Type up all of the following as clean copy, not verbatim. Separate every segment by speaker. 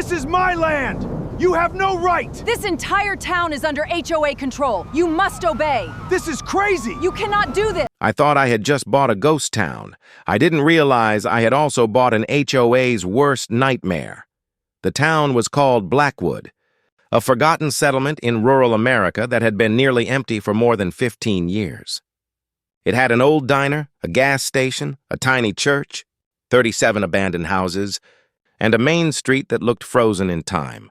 Speaker 1: This is my land! You have no right!
Speaker 2: This entire town is under HOA control. You must obey.
Speaker 1: This is crazy!
Speaker 2: You cannot do this.
Speaker 3: I thought I had just bought a ghost town. I didn't realize I had also bought an HOA's worst nightmare. The town was called Blackwood, a forgotten settlement in rural America that had been nearly empty for more than 15 years. It had an old diner, a gas station, a tiny church, 37 abandoned houses, and a main street that looked frozen in time.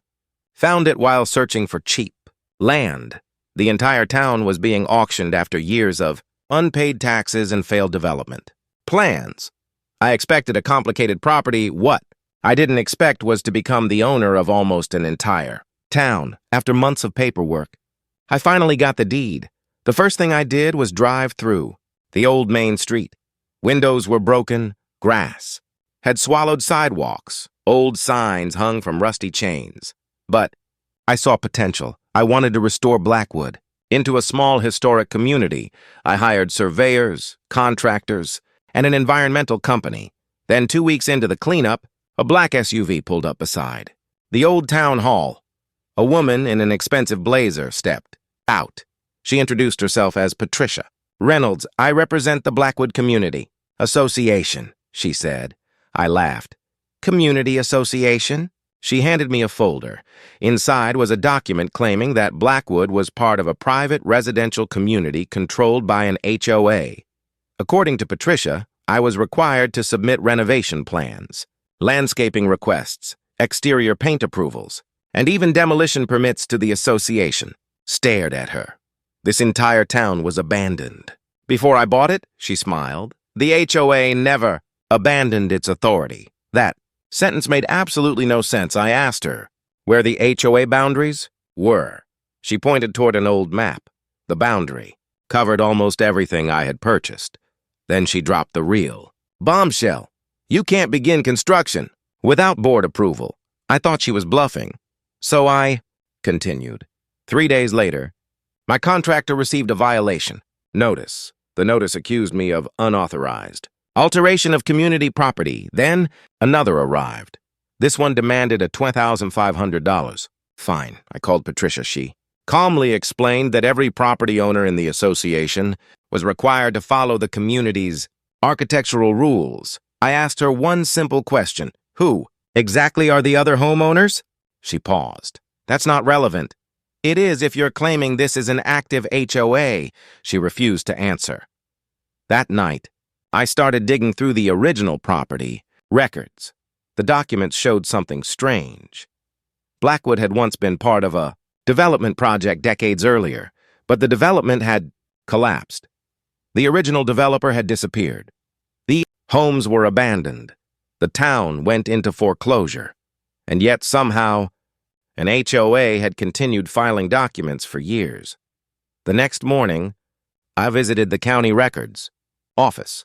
Speaker 3: Found it while searching for cheap land. The entire town was being auctioned after years of unpaid taxes and failed development. Plans. I expected a complicated property. What I didn't expect was to become the owner of almost an entire town. After months of paperwork, I finally got the deed. The first thing I did was drive through the old main street. Windows were broken, grass had swallowed sidewalks, old signs hung from rusty chains. But I saw potential. I wanted to restore Blackwood into a small historic community. I hired surveyors, contractors, and an environmental company. Then 2 weeks into the cleanup, a black SUV pulled up beside the old town hall. A woman in an expensive blazer stepped out. She introduced herself as Patricia Reynolds. I represent the Blackwood Community Association, she said. I laughed. Community Association? She handed me a folder. Inside was a document claiming that Blackwood was part of a private residential community controlled by an HOA. According to Patricia, I was required to submit renovation plans, landscaping requests, exterior paint approvals, and even demolition permits to the association. Stared at her. This entire town was abandoned. Before I bought it, she smiled, the HOA never abandoned its authority. That sentence made absolutely no sense. I asked her where the HOA boundaries were. She pointed toward an old map. The boundary covered almost everything I had purchased. Then she dropped the real bombshell. You can't begin construction without board approval. I thought she was bluffing. So I continued. 3 days later, my contractor received a violation notice. The notice accused me of unauthorized alteration of community property. Then another arrived. This one demanded a $20,500 fine. I called Patricia. She calmly explained that every property owner in the association was required to follow the community's architectural rules. I asked her one simple question. Who exactly are the other homeowners? She paused. That's not relevant. It is if you're claiming this is an active HOA. She refused to answer. That night, I started digging through the original property records. The documents showed something strange. Blackwood had once been part of a development project decades earlier, but the development had collapsed. The original developer had disappeared. The homes were abandoned. The town went into foreclosure. And yet somehow, an HOA had continued filing documents for years. The next morning, I visited the county records office.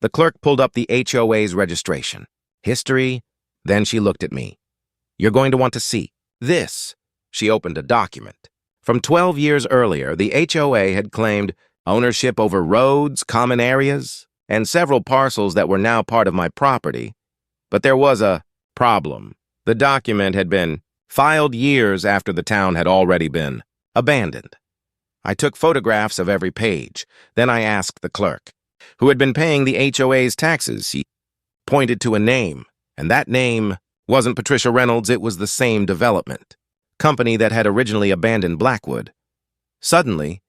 Speaker 3: The clerk pulled up the HOA's registration. History. Then she looked at me. You're going to want to see this. She opened a document. From 12 years earlier, the HOA had claimed ownership over roads, common areas, and several parcels that were now part of my property. But there was a problem. The document had been filed years after the town had already been abandoned. I took photographs of every page. Then I asked the clerk, who had been paying the HOA's taxes. He pointed to a name, and that name wasn't Patricia Reynolds. It was the same development company that had originally abandoned Blackwood. Suddenly,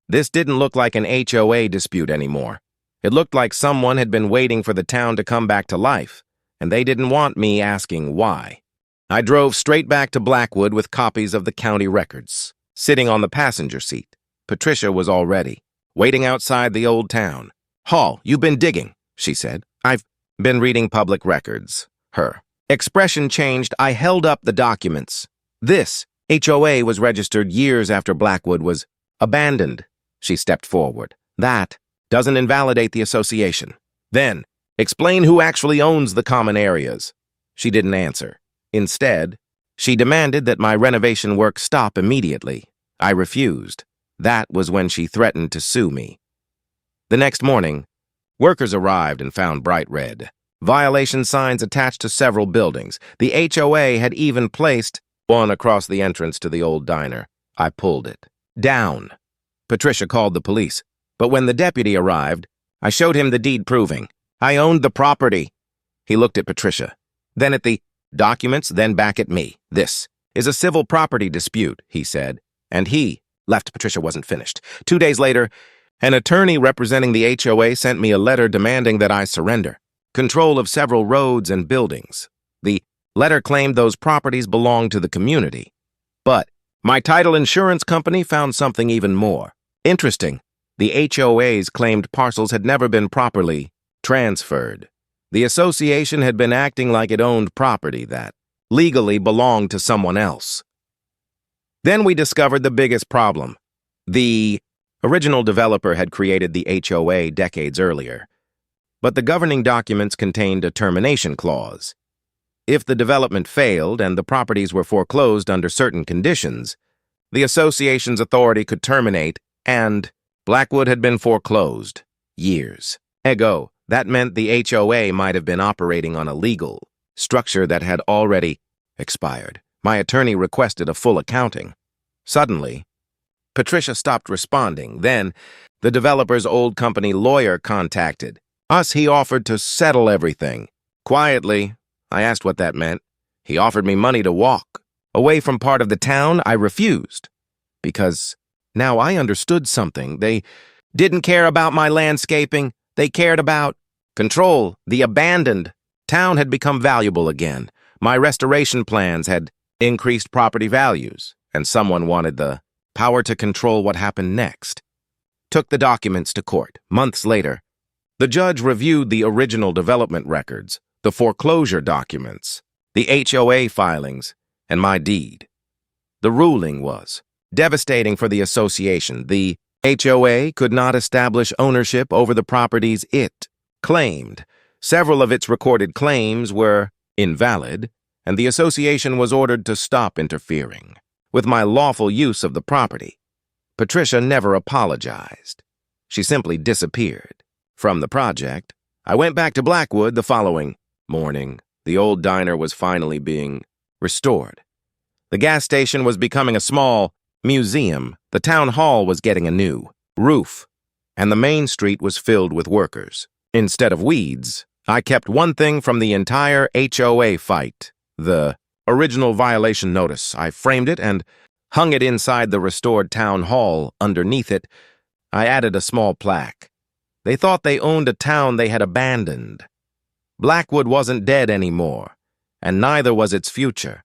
Speaker 3: this didn't look like an HOA dispute anymore. It looked like someone had been waiting for the town to come back to life, and they didn't want me asking why. I drove straight back to Blackwood with copies of the county records. Sitting on the passenger seat, Patricia was already waiting outside the old town. Hall, you've been digging, she said. I've been reading public records. Her expression changed. I held up the documents. This HOA was registered years after Blackwood was abandoned. She stepped forward. That doesn't invalidate the association. Then, explain who actually owns the common areas. She didn't answer. Instead, she demanded that my renovation work stop immediately. I refused. That was when she threatened to sue me. The next morning, workers arrived and found bright red violation signs attached to several buildings. The HOA had even placed one across the entrance to the old diner. I pulled it down. Patricia called the police, but when the deputy arrived, I showed him the deed proving I owned the property. He looked at Patricia, then at the documents, then back at me. This is a civil property dispute, he said, and he left. Patricia wasn't finished. 2 days later, an attorney representing the HOA sent me a letter demanding that I surrender control of several roads and buildings. The letter claimed those properties belonged to the community. But my title insurance company found something even more interesting. The HOA's claimed parcels had never been properly transferred. The association had been acting like it owned property that legally belonged to someone else. Then we discovered the biggest problem. The original developer had created the HOA decades earlier, but the governing documents contained a termination clause. If the development failed and the properties were foreclosed under certain conditions, the association's authority could terminate, and Blackwood had been foreclosed years ago. That meant the HOA might have been operating on a legal structure that had already expired. My attorney requested a full accounting. Suddenly, Patricia stopped responding. Then, the developer's old company lawyer contacted us. He offered to settle everything. Quietly, I asked what that meant. He offered me money to walk away from part of the town. I refused, because now I understood something. They didn't care about my landscaping. They cared about control. The abandoned town had become valuable again. My restoration plans had increased property values, and someone wanted the power to control what happened next. Took the documents to court. Months later, the judge reviewed the original development records, the foreclosure documents, the HOA filings, and my deed. The ruling was devastating for the association. The HOA could not establish ownership over the properties it claimed. Several of its recorded claims were invalid, and the association was ordered to stop interfering with my lawful use of the property. Patricia never apologized. She simply disappeared from the project. I went back to Blackwood the following morning. The old diner was finally being restored. The gas station was becoming a small museum. The town hall was getting a new roof, and the main street was filled with workers. Instead of weeds, I kept one thing from the entire HOA fight: the original violation notice. I framed it and hung it inside the restored town hall. Underneath it, I added a small plaque. They thought they owned a town they had abandoned. Blackwood wasn't dead anymore, and neither was its future.